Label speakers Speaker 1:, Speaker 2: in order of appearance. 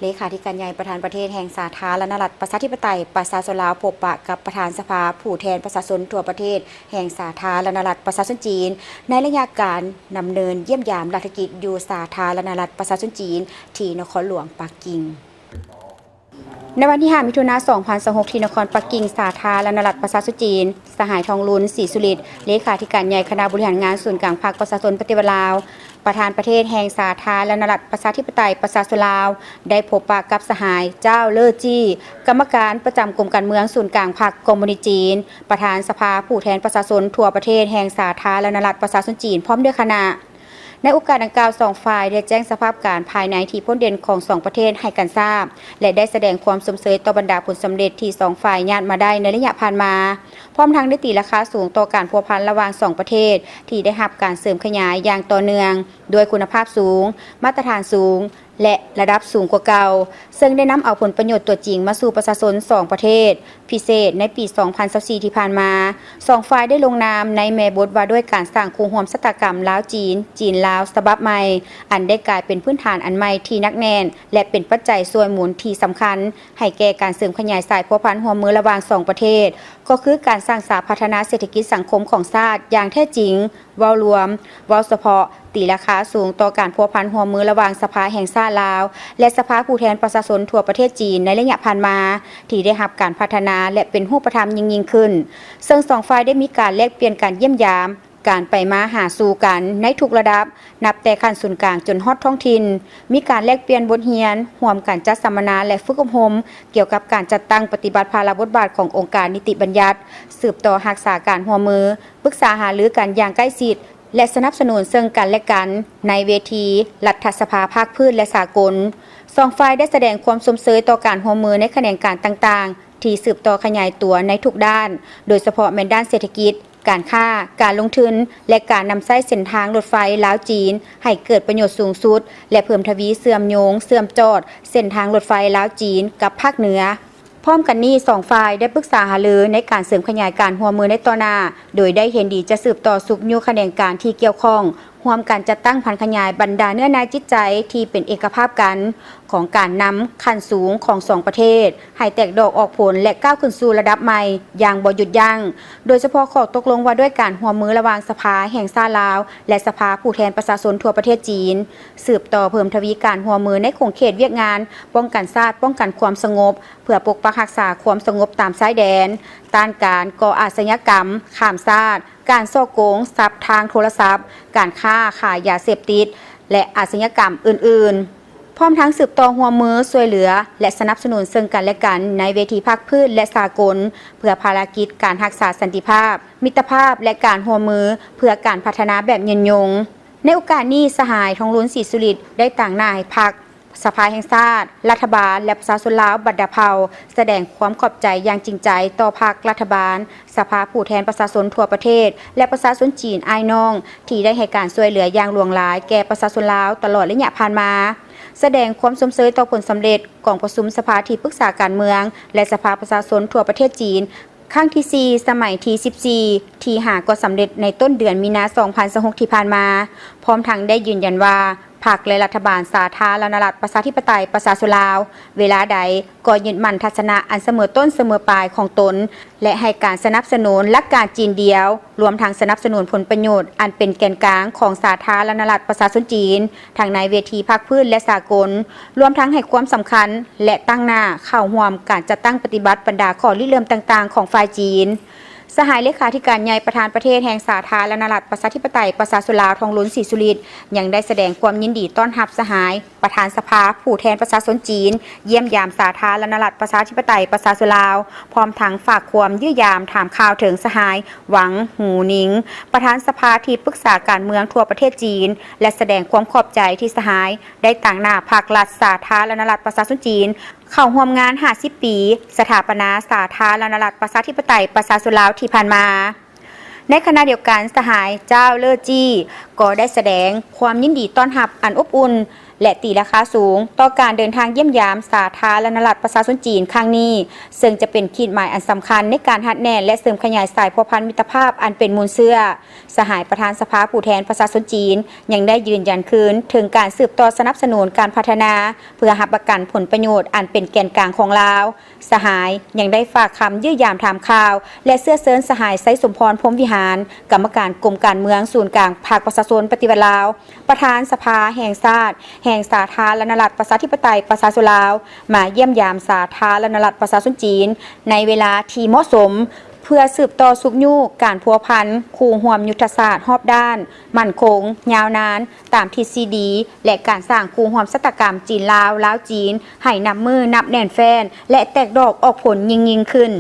Speaker 1: เลขาธิการใหญ่ประธานประเทศแห่งสาธารณรัฐประชาธิปไตยประชาชนลาวพบปะกับประธานสภาผู้แทนประชาชนทั่วประเทศแห่งสาธารณรัฐประชาชนจีนในระยะการดำเนินเยี่ยมยามรัฐกิจอยู่สาธารณรัฐประชาชนจีนที่นครหลวงปักกิ่งในวันที่ 5 มิถุนายน 2026 ที่นครปักกิ่งสาธารณรัฐประชาชนจีนสหายทองลุนศรีสุริตเลขาธิการใหญ่คณะบริหารงานศูนย์กลางพรรคประชาชนปฏิวัติลาวประธานประเทศแห่งสาธารณรัฐประชาธิปไตยประชาชนลาวได้พบปะกับสหายเจ้าเล่อจี้กรรมการประจำกรมการเมืองศูนย์กลางพรรคคอมมิวนิสต์จีนประธานสภาผู้แทนประชาชนทั่วประเทศแห่งสาธารณรัฐประชาชนจีนพร้อมด้วยคณะในโอกาสดังกล่าวสองฝ่ายได้แจ้งสภาพการภายในที่พ้นเด่นของสองประเทศให้กันทราบและได้แสดงความสมเสยต่อบรรดาผลสำเร็จที่สองฝ่ายญาติมาได้ในระยะผ่านมาพร้อมทั้งได้ตีราคาสูงต่อการพัวพันระหว่างสองประเทศที่ได้รับการเสริมขยายอย่างต่อเนื่องด้วยคุณภาพสูงมาตรฐานสูงและระดับสูงกว่าเก่าซึ่งได้นำเอาผลประโยชน์ตัวจริงมาสู่ประชาชน2ประเทศพิเศษในปี 2024 ที่ผ่านมา2ฝ่ายได้ลงนามในแม่บทว่าด้วยการสร้างคู่ร่วมชะตากรรมลาวจีนจีนลาวฉบับใหม่อันได้กลายเป็นพื้นฐานอันใหม่ที่นักแน่นและเป็นปัจจัยส่วนหมุนที่สำคัญให้แก่การเสริมขยายสายพัวพันร่วมมือระหว่าง2ประเทศก็คือการสร้างสาพัฒนาเศรษฐกิจสังคมของชาติอย่างแท้จริงเว้ารวมเว้าเฉพาะตีราคาสูงต่อการพัวพันร่วมมือระหว่างสภาแห่งชาติลาวและสภาผู้แทนประชาชนทั่วประเทศจีนในระยะผ่านมาที่ได้รับการพัฒนาและเป็นรูปธรรมยิ่งขึ้นซึ่งสองฝ่ายได้มีการแลกเปลี่ยนการเยี่ยมยามการไปมาหาสู่กันในทุกระดับนับแต่ขั้นศูนย์กลางจนฮอดท้องถิ่นมีการแลกเปลี่ยนบทเรียนร่วมกันจัดสัมมนาและฝึกอบรมเกี่ยวกับการจัดตั้งปฏิบัติภาระบทบาทขององค์การนิติบัญญัติสืบต่อรักษาการร่วมมือปรึกษาหารือกันอย่างใกล้ชิดและสนับสนุนซึ่งกันและกันในเวทีรัฐสภาภาคพื้นและสากลสองฝ่ายได้แสดงความสมเสยต่อการร่วมมือในแขนงการต่างๆที่สืบต่อขยายตัวในทุกด้านโดยเฉพาะในด้านเศรษฐกิจการค้าการลงทุนและการนำใช้เส้นทางรถไฟลาวจีนให้เกิดประโยชน์สูงสุดและเพิ่มทวีเสื่อมโยงเสื่อมจอดเส้นทางรถไฟลาวจีนกับภาคเหนือพร้อมกันนี้สองฝ่ายได้ปรึกษาหารือในการเสริมขยายการร่วมมือในต่อหน้าโดยได้เห็นดีจะสืบต่อสุขอยู่แขนงการที่เกี่ยวข้องร่วมกันจัดตั้งพันขยายบรรดาเนื้อนาจิตใจที่เป็นเอกภาพกันของการนำขั้นสูงของสองประเทศให้แตกดอกออกผลและก้าวขึ้นสู่ระดับใหม่อย่างบ่หยุดยั้งโดยเฉพาะข้อตกลงว่าด้วยการร่วมมือระหว่างสภาแห่งชาติลาวและสภาผู้แทนประชาชนทั่วประเทศจีนสืบต่อเพิ่มทวีการร่วมมือในขงเขตเวียกงานป้องกันชาติป้องกันความสงบเพื่อปกปักรักษาความสงบตามชายแดนต้านการก่ออาชญากรรมข้ามชาติการซ่อโกงทรัพย์ทางโทรศัพท์การค้าขายยาเสพติดและอาชญากรรมอื่นๆพร้อมทั้งสืบต่อร่วมมือช่วยเหลือและสนับสนุนซึ่งกันและกันในเวทีภาคพื้นและสากลเพื่อภารกิจการรักษาสันติภาพมิตรภาพและการร่วมมือเพื่อการพัฒนาแบบยืนยงในโอกาสนี้สหายทองลุ้นศรีสุริตได้ต่างหน้าให้พรรคสภาแห่งชาติรัฐบาลและประชาชนลาวบัดดาเผาแสดงความขอบใจอย่างจริงใจต่อพรรครัฐบาลสภาผู้แทนประชาชนทั่วประเทศและประชาชนจีนอ้ายน้องที่ได้ให้การช่วยเหลืออย่างหลวงหลายแก่ประชาชนลาวตลอดระยะผ่านมาแสดงความสมเสยต่อผลสำเร็จของประชุมสภาที่ปรึกษาการเมืองและสภาประชาชนทั่วประเทศจีนครั้งที่4สมัยที่14ที่หาก็สำเร็จในต้นเดือนมีนาคม 2026 ที่ผ่านมาพร้อมทั้งได้ยืนยันว่าพรรคและรัฐบาลสาธารณรัฐประชาธิปไตยประชาชนลาวเวลาใดก็ยึดมั่นทัศนะอันเสมอต้นเสมอปลายของตนและให้การสนับสนุนหลักการจีนเดียวรวมทั้งสนับสนุนผลประโยชน์อันเป็นแกนกลางของสาธารณรัฐประชาชนจีนทั้งในเวทีภาคพื้นและสากลรวมทั้งให้ความสำคัญและตั้งหน้าเข้าร่วมการจัดตั้งปฏิบัติบรรดาข้อริเริ่มต่างๆของฝ่ายจีนสหายเลขาธิการใหญ่ประธานประเทศแห่งสาธารณรัฐประชาธิปไตยประชาชนลาวทองลุ้นศรีสุริตยังได้แสดงความยินดีต้อนรับสหายประธานสภาผู้แทนประชาชนจีนเยี่ยมยามสาธารณรัฐประชาธิปไตยประชาชนลาวพร้อมทั้งฝากความยื้อยามถามข่าวถึงสหายหวังหูหนิงประธานสภาที่ปรึกษาการเมืองทั่วประเทศจีนและแสดงความขอบใจที่สหายได้ต่างหน้าภาครัฐสาธารณรัฐประชาชนจีนเข้าร่วมงาน50 ปีสถาปนาสาธารณรัฐประชาธิปไตยประชาชนลาวที่ผ่านมาในขณะเดียวกันสหายเจ้าเล่อจี้ก็ได้แสดงความยินดีต้อนรับอันอบอุ่น และตีราคาสูงต่อการเดินทางเยี่ยมยามสาธารณรัฐประชาชนจีนครั้งนี้ซึ่งจะเป็นขีดหมายอันสำคัญในการหัดแน่นและเสริมขยายสายพัวพันมิตรภาพอันเป็นมูลเชื่อสหายประธานสภาผู้แทนประชาชนจีนยังได้ยืนยันคืนถึงการสืบต่อสนับสนุนการพัฒนาเพื่อหับประกันผลประโยชน์อันเป็นแกนกลางของลาวสหายยังได้ฝากคำยื้อยามถามข่าวและเสื้อเซินสหายไซสมพรพรหมวิหารกรรมการกรมการเมืองศูนย์กลางภาคประชาชนปฏิวัติลาวประธานสภาแห่งชาติแห่งสาธารณรัฐประชาธิปไตยประชาชนลาวมาเยี่ยมยามสาธารณรัฐประชาชนจีนในเวลาที่เหมาะสมเพื่อสืบต่อสุขยุกการพัวพันคู่ห่วมยุทธศาสตร์รอบด้านมั่นคงยาวนานตามทฤษฎีและการสร้างคู่ห่วมศัตรกรรมจีนลาวจีนให้นำมือนับแน่นแฟนและแตกดอกออกผลยิ่งขึ้น